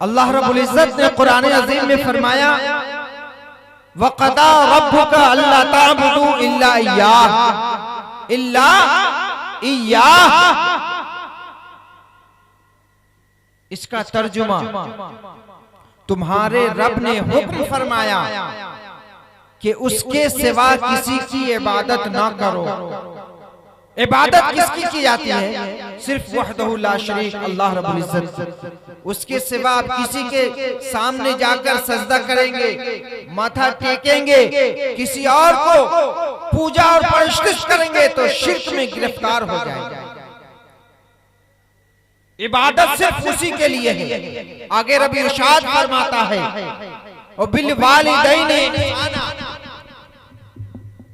अल्लाह रब्बुल इज्जत ने कुरान अज़ीम में फरमाया वक़दा रब्बुका अल्ला ताबुदू इल्ला इय्याह। इसका तर्जुमा तुम्हारे रब ने हुक्म फरमाया कि उसके सिवा किसी की इबादत ना करो। इबादत किसकी की जाती है? सिर्फ वहदहु ला शरीक अल्लाह रब्बुल इज्जत। उसके सिवा आप किसी के सामने जाकर सजदा करेंगे, माथा टेकेंगे, किसी और को पूजा और परस्तिश करेंगे तो शिर्क में गिरफ्तार हो जाएगा। इबादत सिर्फ उसी के लिए है। आगे रब इरशाद फरमाता है और बिल वालिदैनि इहसाना,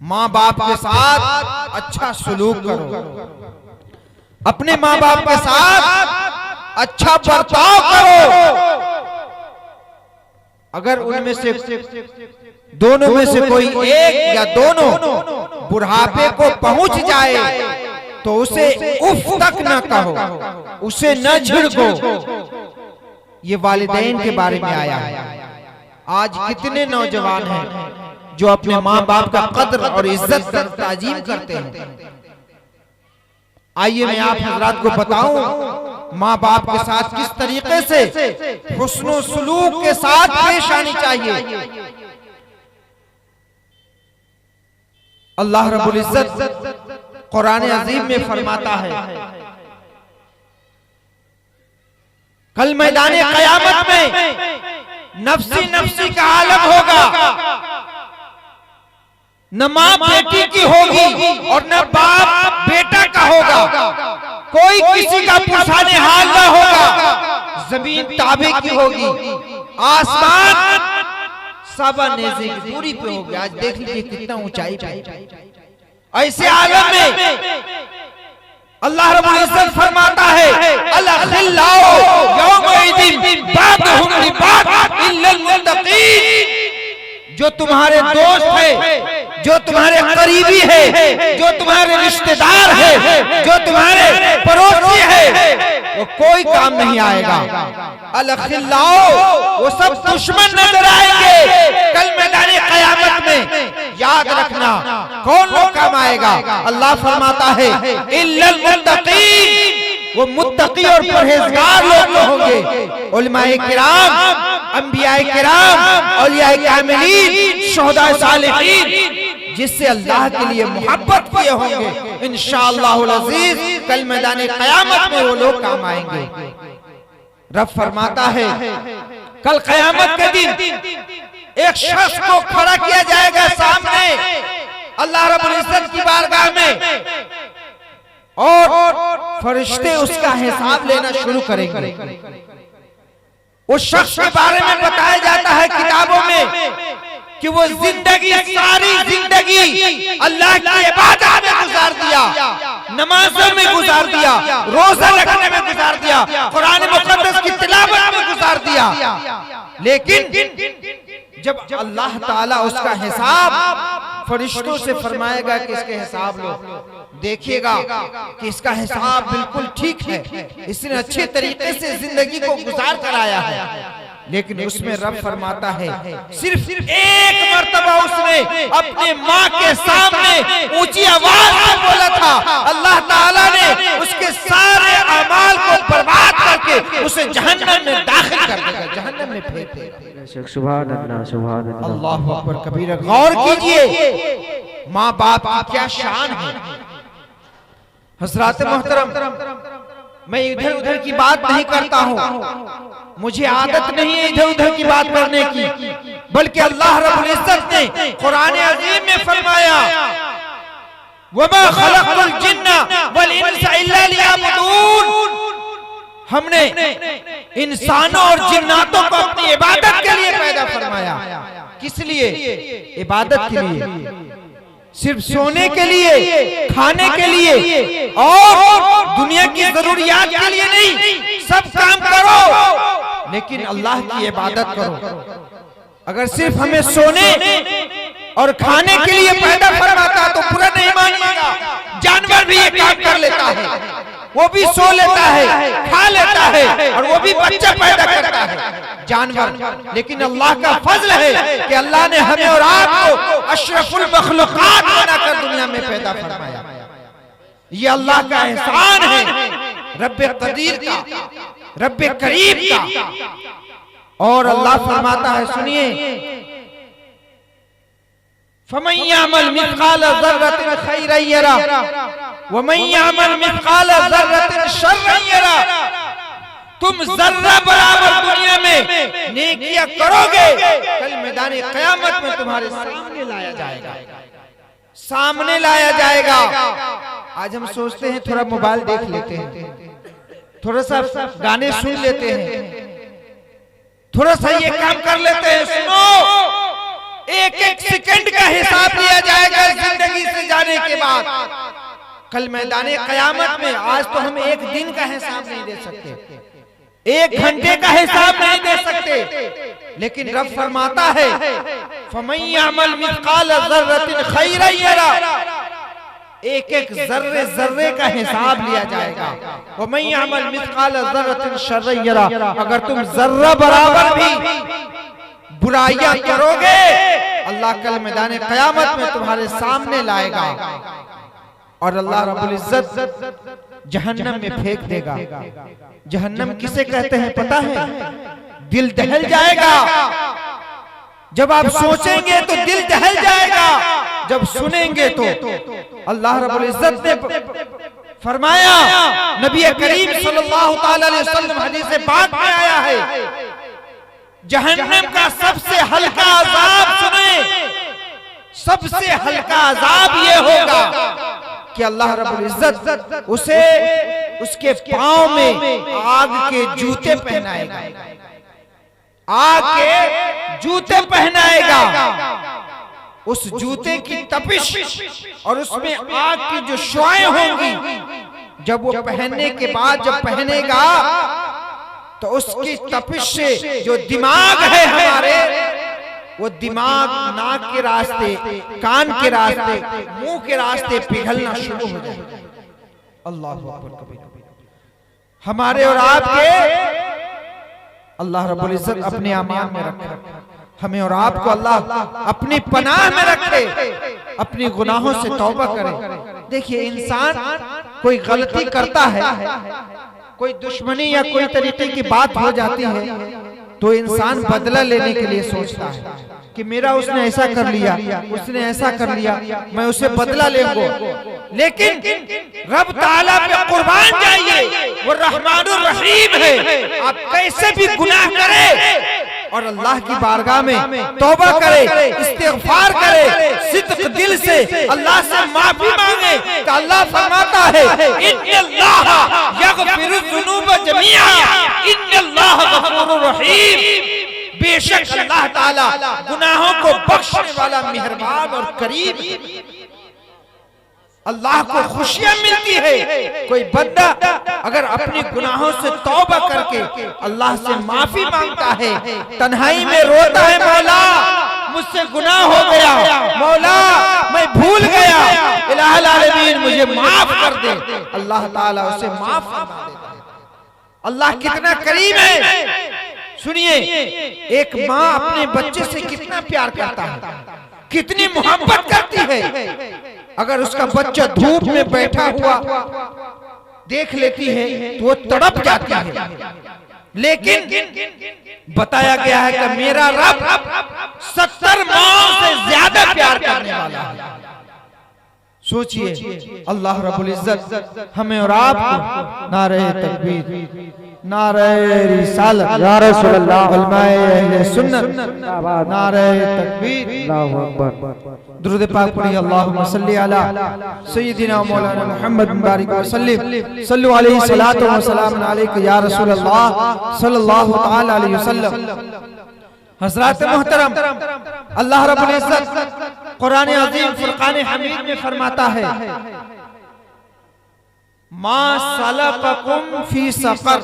माँ बाप के साथ अच्छा सलूक करो, अपने माँ बाप के साथ अच्छा बर्ताव करो। अगर उनमें से दोनों में से कोई एक या दोनों बुढ़ापे को पहुंच जाए तो उसे उफ तक न कहो, उसे न झिड़को। ये वालिदैन के बारे में आया है। आज कितने नौजवान हैं जो अपने माँ बाप का कद्र और इज्जत कर ताजीम करते हैं। आइए मैं आप हजरात को बताऊं माँ बाप के साथ किस तरीके से हुस्न सुलूक के साथ पेश आनी चाहिए। अल्लाह रब्बुल इज्जत कुरान अज़ीम में फरमाता है कल मैदाने क़यामत में नफ्सी नफ्सी का आलम होगा। न माँ बेटी की होगी और न बाप बेटा का होगा। कोई किसी का पुछाने हाल न होगा। जमीन ताबे की होगी, आसमान सबा नेज़े की दूरी पे होगी। आज देख लीजिए कितना ऊंचाई पे। ऐसे आलम में अल्लाह रब्बुल इज्जत फरमाता है अल-अखिल्लाउ यौमइदिन बादहुम लिबाद इल्लल मुत्तकीन। जो तुम्हारे दोस्त है, जो तुम्हारे करीबी है, जो तुम्हारे रिश्तेदार है, जो तुम्हारे पड़ोसी है, वो कोई काम नहीं आएगा। अल-अखिल्लाउ वो सब दुश्मन नजर आएंगे कल मैदाने क़यामत में। याद रखना कौन लोग काम आएगा? अल्लाह फरमाता है इल्लल मुत्तकीन, वो मुत्तकी और परहेजगार लोग होंगे। उलमाए किराम, अंबियाए किराम, औलियाए कामिलीन, शुहदाए सालिहीन, जिससे अल्लाह के लिए मोहब्बत किए होंगे। इंशाअल्लाहुल अज़ीज़ कल मैदाने क़यामत में वो लोग काम आएंगे। रब फरमाता है कल क़यामत के दिन एक शख्स को खड़ा किया जाएगा सामने अल्लाह रब्बुल इज्जत की बारगाह में और फरिश्ते उसका हिसाब लेना शुरू करेंगे। उस शख्स के बारे में बताया जाता है किताबों में कि वो जिंदगी, सारी जिंदगी अल्लाह की इबादत में गुजार दिया, नमाजों में गुजार दिया, रोजा रखने में गुजार दिया, कुरान मुक़द्दस की तिलावत में गुजार दिया। लेकिन जब अल्लाह ताला उसका हिसाब फरिश्तों से फरमाएगा कि इसके हिसाब लो, देखिएगा कि इसका हिसाब बिल्कुल ठीक है, इसने अच्छे तरीके से जिंदगी को गुजार कर आया है। लेकिन उसमें रब फरमाता है सिर्फ एक मर्तबा उसने अपने माँ के सामने ऊंची आवाज में बोला था, अल्लाह ताला ने उसके सारे अमाल को बर्बाद करके उसे जहन्नम में दाखिल कर देगा, जहन्नम में फेंक देगा। सुभान अल्लाह, सुभान अल्लाह, अल्लाहु अकबर कबीरा। गौर कीजिए माँ बाप की क्या शान है। हज़रात मोहतरम, मैं इधर उधर की बात नहीं करता हूँ, मुझे आदत नहीं है इधर उधर की बात करने की, बल्कि अल्लाह रब्बुल इज्जत ने कुरान अज़ीम में फरमाया वमा खलक़तुल जिन्ना वल इंसा इल्ला लियअबुदून। हमने इंसानों और जिन्नातों को अपनी इबादत के लिए पैदा फरमाया। किस लिए? इबादत के लिए, सिर्फ सोने के लिए, खाने के लिए और दुनिया की जरूरियात के लिए नहीं। सब काम करो लेकिन अल्लाह की इबादत करो। अगर सिर्फ हमें सोने और खाने के लिए पैदा फरमाता तो पूरा नहीं मानिएगा। जानवर भी ये काम कर लेता है। वो भी सो लेता है, खा लेता है और वो भी बच्चा पैदा करता है, जानवर। लेकिन अल्लाह का फजल है कि अल्लाह ने हमें और आपको अशरफुल मखलूकात बनाकर दुनिया में पैदा फरमाया। ये अल्लाह का एहसान है, रब्बे कदीर का, रब्बे करीम का। और अल्लाह फरमाता है, सुनिए, फमन यअमल मिस्काल ज़र्रतिन खैरन यरा व मन यअमल मिस्काल ज़र्रतिन शर्रन यरा। तुम जर्रा बराबर दुनिया में नेकियां करोगे, कल मैदान क़यामत में तुम्हारे सामने लाया जाएगा, सामने लाया जाएगा। आज हम सोचते हैं थोड़ा मोबाइल देख लेते हैं, थोड़ा सा गाने सुन लेते हैं, थोड़ा सा ये काम कर लेते हैं। सुनो, एक एक सेकंड का हिसाब लिया जाएगा जिंदगी से जाने के बाद, कल मैदाने क़यामत में। आज तो हम एक दिन का हिसाब नहीं दे सकते, एक घंटे का हिसाब नहीं दे सकते, लेकिन रब फरमाता है, फमन यअमल मिस्काल ज़र्रतिन खैरन यरा। एक एक जर्रे जर्रे का हिसाब लिया जाएगा। व मन यअमल मिस्काल ज़र्रतिन शर्रन यरा। अगर तुम जर्रा बराबर भी बुराइयां करोगे, अल्लाह कल मैदान क़यामत में तुम्हारे सामने लाएगा और अल्लाह रब्बुल इज्जत जहन्नम में फेंक देगा। जहन्नम किसे कहते हैं पता है? दिल दहल जाएगा। जब आप सोचेंगे तो दिल दहल जाएगा, जब सुनेंगे तो। अल्लाह रब्बुल इज्जत ने फरमाया, नबी करीम सल्लल्लाहु अलैहि वसल्लम हदीस पाक में आया है, जहन्नम का सबसे हल्का अजाब सुने, सबसे हल्का अजाब ये होगा कि अल्लाह रब्बुल इज्जत उसे उसके पांव में आग के जूते पहनाएगा, आग के जूते पहनाएगा। उस जूते की तपिश और उसमें आग की जो शुआएं होंगी, जब वो पहनने के बाद जब पहनेगा तो उसकी तपिश से जो दिमाग है हमारे, वो दिमाग नाक के रास्ते, कान के रास्ते, मुंह के रास्ते पिघलना शुरू हो जाए। अल्लाह अकबर। हमारे और आपके अल्लाह रब्बुल इज्जत अपने अमान में रखे, हमें और आपको अल्लाह अपनी पनाह में रखे, अपनी गुनाहों से तौबा करे। देखिए, इंसान कोई गलती करता है, कोई दुश्मनी या कोई तरीके की बात हो जाती है, तो इंसान बदला लेने के लिए सोचता है कि मेरा उसने ऐसा कर लिया, उसने ऐसा कर लिया, मैं उसे बदला लेंगे। लेकिन रब ताला पे कुर्बान जाइए, वो रहमानुर रहीम है। आप कैसे भी गुनाह करें और अल्लाह की बारगाह में तौबा करे, इस्तिग़फ़ार करे, सिद्क़ दिल से अल्लाह से माफी मांगे, तो अल्लाह फरमाता है, इन्नल्लाह यग़फ़िरुज़्ज़ुनूब जमीआ इन्नल्लाह गफ़ूरुर रहीम। बेशक अल्लाह ताला गुनाहों को बख्शने वाला मेहरबान और करीम है। अल्लाह को खुशियां मिलती है। कोई बंदा अगर अपने गुनाहों से तौबा करके अल्लाह से माफी मांगता है, तन्हाई में रोता है, मौला मुझसे गुनाह हो गया, मौला मैं भूल गया, इलाहुल आलमीन मुझे माफ कर दे, अल्लाह ताला उसे माफ फरमा देता है। अल्लाह कितना करीम है। सुनिए, एक माँ अपने बच्चे से कितना प्यार करता है, कितनी मोहब्बत करती है। अगर उसका बच्चा धूप में बैठा हुआ देख लेती है तो वो तड़प जाती है, लेकिन बताया गया है कि मेरा रब 70 माओं से ज्यादा प्यार करने वाला है। सोचिए, अल्लाह रब्बुल इज्जत हमें और आपको नारे तकबीर, नारे रिसालत, या रसूल अल्लाह, उलमाए अहले सुन्नत, नारे तकबीर, अल्लाहु अकबर। दुरूद पाक पढ़िए, अल्लाहुम्मा सल्ली अला सय्यिदिना मौलाना मुहम्मद मुबारक वसल्लम, सल्लु अलैहि सलातु व सलाम अलैका या रसूल अल्लाह सल्लल्लाहु तआला अलैहि वसल्लम। हज़रात मोहतरम, अल्लाह रब्बुल इज्जत कुरान अज़ीम फुरकान हमीद में फरमाता है, मा सलककुम फी सक़र।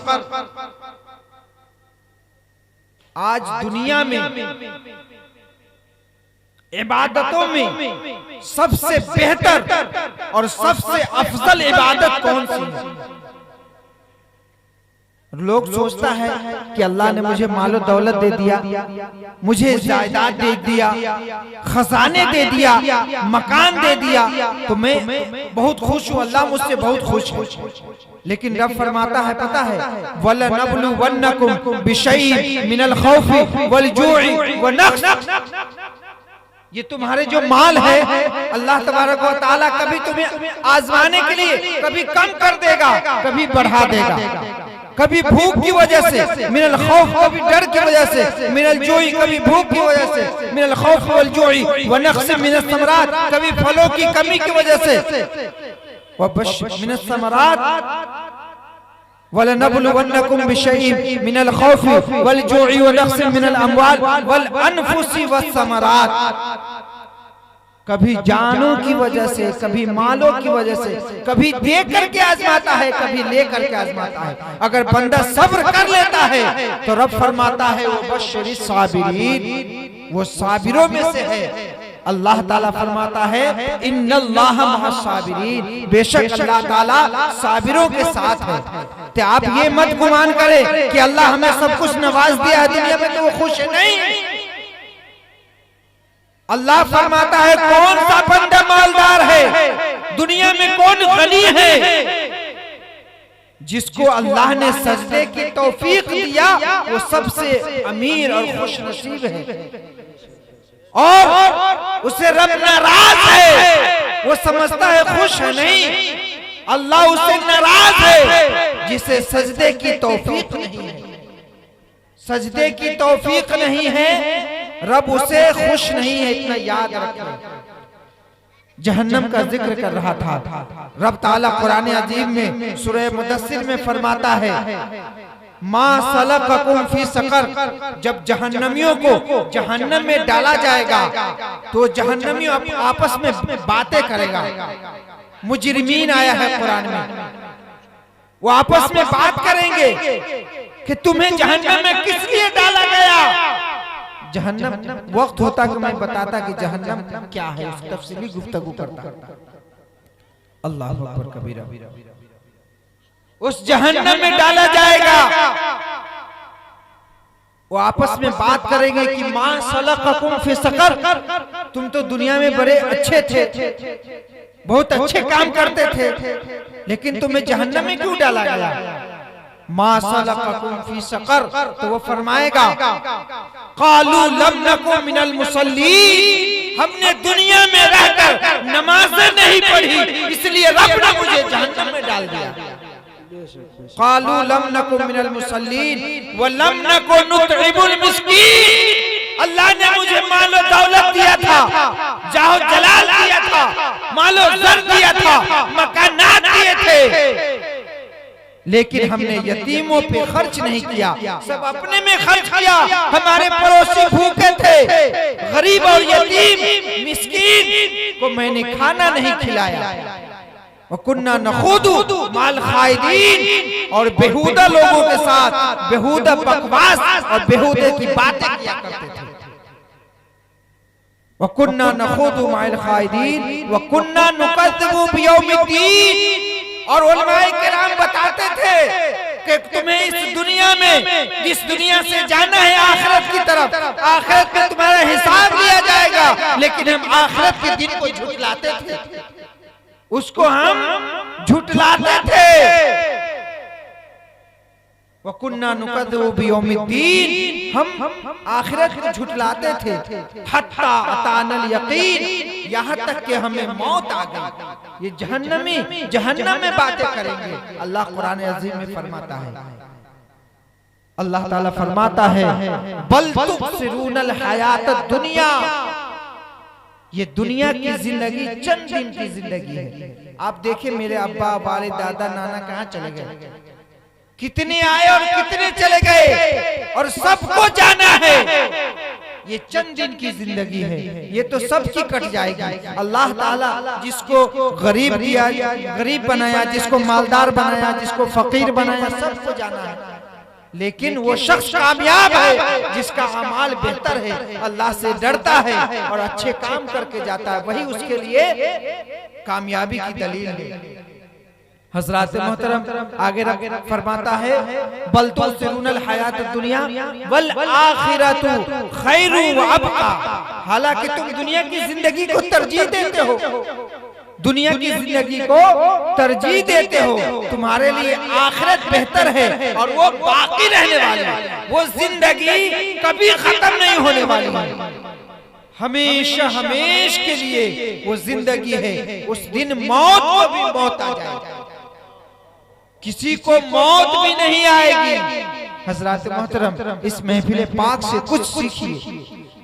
आज दुनिया में इबादतों में सबसे बेहतर और सबसे अफजल इबादत कौन सी है? लोग सोचता है कि अल्लाह ने मुझे मालो दौलत दे दिया, मुझे जायदाद दे दिया, खजाने दे दिया, मकान दे दिया, तो मैं बहुत खुश हूँ, अल्लाह मुझसे बहुत खुश है। लेकिन रब फरमाता है, पता है, वलनबलुवन्नकुम बिशैइन मिनल खौफि वल जूइ व नक्स, ये तुम्हारे जो माल है अल्लाह तबारक व तआला कभी तुम्हें आजमाने के लिए कभी कम कर देगा, कभी बढ़ा देगा, कभी भूख की वजह से मिनल खौफ, कभी डर की वजह से, मिनल जोई, कभी भूख की वजह से, मिनल खौफ वल जोई व नक्स मिनस समरात, कभी फलों की कमी की वजह से, व बश मिनस समरात वलनबलुवन्नकुम बिशैइन मिनल खौफि वल जोई व नक्स मिनल अमवाल वल अनफुसि वस समरात, कभी जानों की वजह से, कभी मालों की वजह से, कभी दे करके आजमाता है, कभी ले करके आजमाता है। अगर बंदा सब्र कर लेता है तो रब फरमाता है वो बशरी साबिरीन, वो साबिरों में से है। अल्लाह ताला फरमाता है इन्नल्लाह मअस साबिरीन, बेशक अल्लाह ताला साबिरों के साथ है। तो आप ये मत गुमान करें कि अल्लाह हमें सब कुछ नवाज दिया है दुनिया में तो वो खुश है, नहीं। अल्लाह फरमाता है कौन सा बंदा मालदार है दुनिया में, कौन गनी है, जिसको अल्लाह ने सजदे की तौफीक दिया वो सबसे अमीर और खुश नसीब है। और उसे रब नाराज है, वो समझता है खुश है, नहीं, अल्लाह उससे नाराज है जिसे सजदे की तौफीक नहीं है। सजदे की तौफीक नहीं है, रब उसे खुश नहीं है, इतना याद रखें। जहन्नम का जिक्र कर रहा था रब ताला कुरान अजीम में सूरह मुदस्सिर में फरमाता है मा सलककुम फी सकर, जब जहन्नमियों को जहन्नम में डाला जाएगा तो जहन्नमियों आपस में बातें करेगा। मुजरिमीन आया है कुरान में, वो आपस में बात करेंगे कि तुम्हें जहन्नम में किस लिए डाला गया। जहन्नम वक्त होता कि मैं बताता कि जहन्नम क्या है, उस तफसीली गुफ्तगू करता। अल्लाह अकबर कबीरा। उस जहन्नम में डाला जाएगा, वो आपस में बात करेंगे कि मां सलककुम फी सकर, तुम तो दुनिया में बड़े अच्छे थे, बहुत अच्छे काम करते थे, लेकिन तुम्हें जहन्नम में क्यों डाला गया। मां सलककुम फी सकर, तो वो फरमाएगा कालू लम नकु मिनल मुसल्लीन, हमने दुनिया में रहकर नमाज़ें नहीं पढ़ी इसलिए रब ने मुझे जहन्नम में डाल दिया। कालू लम नकु मिनल मुसल्लीन व लम नकु नुतइमुल मिस्कीन, अल्लाह ने मुझे मालो दौलत दिया था, जाहो जलाल दिया था, मालो ज़र दिया था, मकानात दिए थे, लेकिन हमने यतीमों पे खर्च नहीं किया, सब अपने में खर्च किया। हमारे पड़ोसी भूखे थे, गरीब और यतीम मिस्कीन को मैंने खाना नहीं खिलाया। वकुन्ना नखूदु माल खाइदीन, और बेहुदा लोगों के साथ बेहुदा बकवास और बेहुदे की बातें किया करते थे। वकुन्ना नखूदु माल खाइदीन वकुन्ना नुकज़्ज़िबु बियौमिद्दीन, और उलमाए किराम बताते थे कि तुम्हें इस दुनिया में, जिस दुनिया से जाना है आखिरत की तरफ, आखिरत में तुम्हारा हिसाब लिया जाएगा, लेकिन हम आखिरत के दिन को झुठलाते थे, उसको हम झुठलाते थे। वकुन्ना नुकज़्ज़िबु बियौमिद्दीन, हम आखिरत को झुठलाते थे। हत्ता अतानल यकीन, यहाँ तक कि हमें मौत आ गई। ये जहन्नम में बातें करेंगे। अल्लाह कुरान अज़ीम में फरमाता है, अल्लाह ताला फरमाता है बल तुबसिरूनल हयातद दुनिया, ये दुनिया की जिंदगी चंद दिन की जिंदगी है। आप देखिए मेरे अब्बा वाले दादा नाना कहाँ चले गए, कितने आए और कितने चले गए, और सबको जाना है। ये चंद दिन की जिंदगी है, ये तो सबकी कट जाएगी। अल्लाह ताला जिसको गरीब दिया, गरीब बनाया, जिसको मालदार बनाया, जिसको फकीर बनाया, सबको जाना है। लेकिन वो शख्स कामयाब है जिसका अमाल बेहतर है, अल्लाह से डरता है और अच्छे काम करके जाता है, वही उसके लिए कामयाबी की दलील है। हजरात मोहतरम आगे फरमाता है, बल तुसिरूनल हयात दुनिया वल आखिरतु खैरु व अबका। हालांकि तुम दुनिया की जिंदगी को तरजीह देते हो, दुनिया की जिंदगी को तरजीह देते हो, तुम्हारे लिए आखिरत बेहतर है और वो बाकी रहने वाली है, वो जिंदगी कभी खत्म नहीं होने वाली है, हमेशा हमेश के लिए वो जिंदगी है। उस दिन मौत को भी मौत आ जाएगी, किसी को मौत भी नहीं आएगी। हजरात मोहतरम इस महफिल पाक से कुछ सीखिए,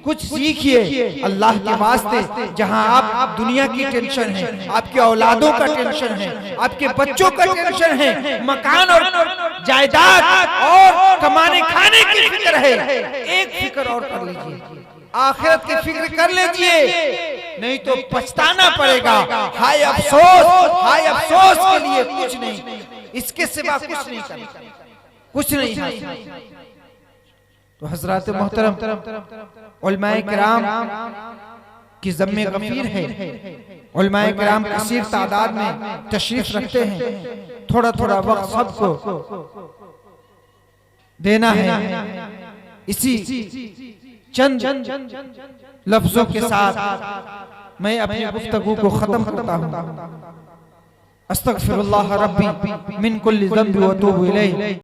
कुछ सीखिए अल्लाह के वास्ते। जहां आप दुनिया की टेंशन है, आपके औलादों का टेंशन है, आपके बच्चों का टेंशन है, मकान और जायदाद और कमाने खाने की फिक्र है, एक फिक्र और कर लीजिए, आखिरत की फिक्र कर लीजिए, नहीं तो पछताना पड़ेगा। हाय अफसोस के लिए कुछ नहीं, इसके सिवा कुछ नहीं करना, कुछ नहीं है। तो हजरात मोहतरम उलमाए किराम की ज़म्मे गफीर है, उलमाए किराम कसीर तादाद में तशरीफ रखते हैं, थोड़ा थोड़ा वक्त सबको देना है। इसी चंद लफ्जों के साथ मैं अपनी गुफ्तगू को खत्म करता हूँ। अस्तगफिरुल्लाह रब्बी मिन कुल्ली ज़ंबि व अतूबु इलैह।